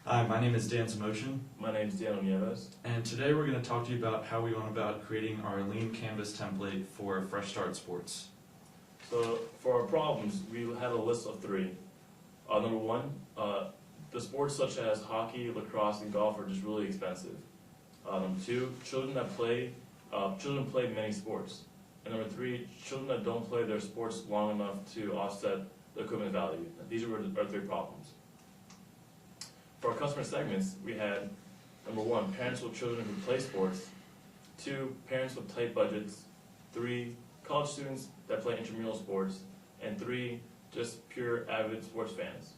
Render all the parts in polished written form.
Hi, my name is Dan Samotion, My name is Daniel Nieves. and today we're going to talk to you about how we went about creating our lean canvas template for Fresh Start Sports. So for our problems, we had a list of three. Number one, the sports such as hockey, lacrosse, and golf are just really expensive. Number two, children play many sports. And number three, children that don't play their sports long enough to offset the equipment value. These are our three problems. For our customer segments, we had number one, parents with children who play sports. Two, parents with tight budgets. Three, college students that play intramural sports. And three, just pure avid sports fans.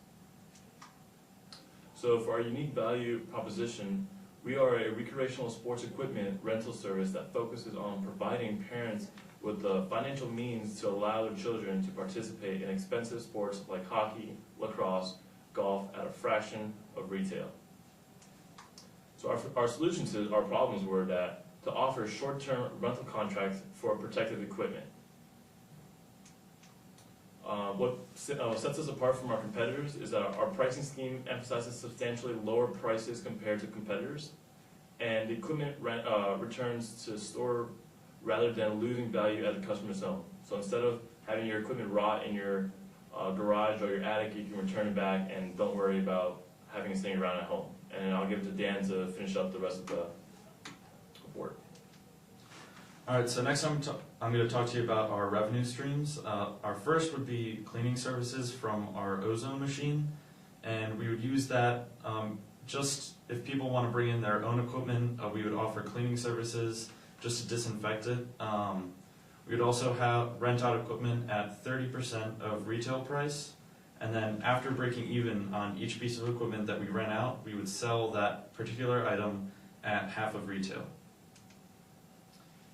So for our unique value proposition, we are a recreational sports equipment rental service that focuses on providing parents with the financial means to allow their children to participate in expensive sports like hockey, lacrosse, golf at a fraction of retail. So our solution to our problems were that to offer short-term rental contracts for protective equipment. What sets us apart from our competitors is that our pricing scheme emphasizes substantially lower prices compared to competitors, and the equipment returns to store rather than losing value at the customer's home. So instead of having your equipment rot in your garage or your attic, you can return it back and don't worry about having it sitting around at home. And I'll give it to Dan to finish up the rest of the report. Alright, so next I'm going to talk to you about our revenue streams. Our first would be cleaning services from our ozone machine, and we would use that just if people want to bring in their own equipment, we would offer cleaning services just to disinfect it. We would also rent out equipment at 30% of retail price, and then after breaking even on each piece of equipment that we rent out, we would sell that particular item at half of retail.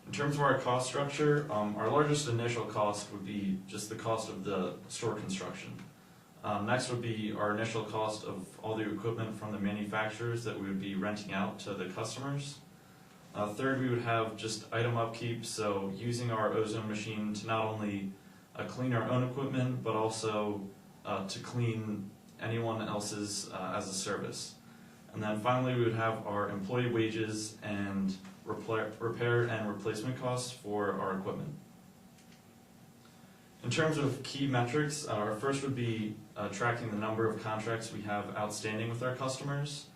In terms of our cost structure, our largest initial cost would be just the cost of the store construction. Next would be our initial cost of all the equipment from the manufacturers that we would be renting out to the customers. Third, we would have just item upkeep, so using our ozone machine to not only clean our own equipment, but also to clean anyone else's as a service. And then finally, we would have our employee wages and repair and replacement costs for our equipment. In terms of key metrics, our first would be tracking the number of contracts we have outstanding with our customers.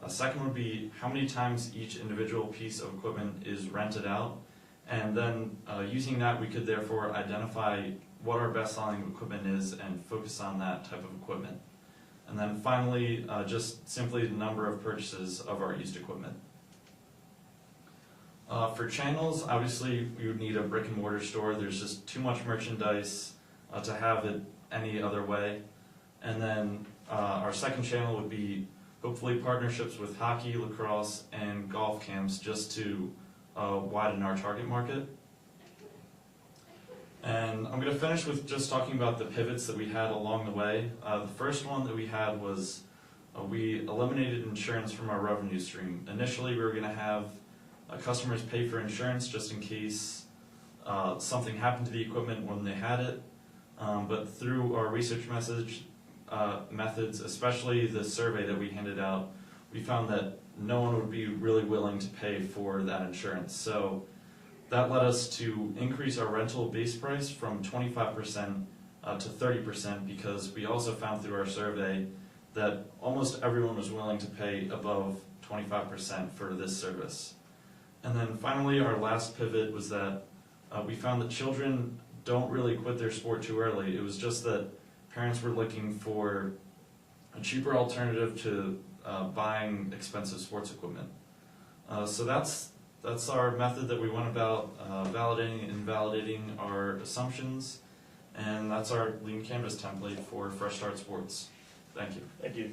Second would be how many times each individual piece of equipment is rented out, and then using that we could therefore identify what our best selling equipment is and focus on that type of equipment. And then finally, just simply the number of purchases of our used equipment. For channels, obviously we would need a brick and mortar store. There's just too much merchandise to have it any other way. And then our second channel would be hopefully partnerships with hockey, lacrosse, and golf camps just to widen our target market. And I'm going to finish with just talking about the pivots that we had along the way. The first one that we had was we eliminated insurance from our revenue stream. Initially we were going to have customers pay for insurance just in case something happened to the equipment when they had it, but through our research methods, especially the survey that we handed out, we found that no one would be really willing to pay for that insurance. So that led us to increase our rental base price from 25% to 30%, because we also found through our survey that almost everyone was willing to pay above 25% for this service. And then finally, our last pivot was that we found that children don't really quit their sport too early. It was just that parents were looking for a cheaper alternative to buying expensive sports equipment. So that's our method that we went about validating and invalidating our assumptions, and that's our lean canvas template for Fresh Start Sports. Thank you. Thank you.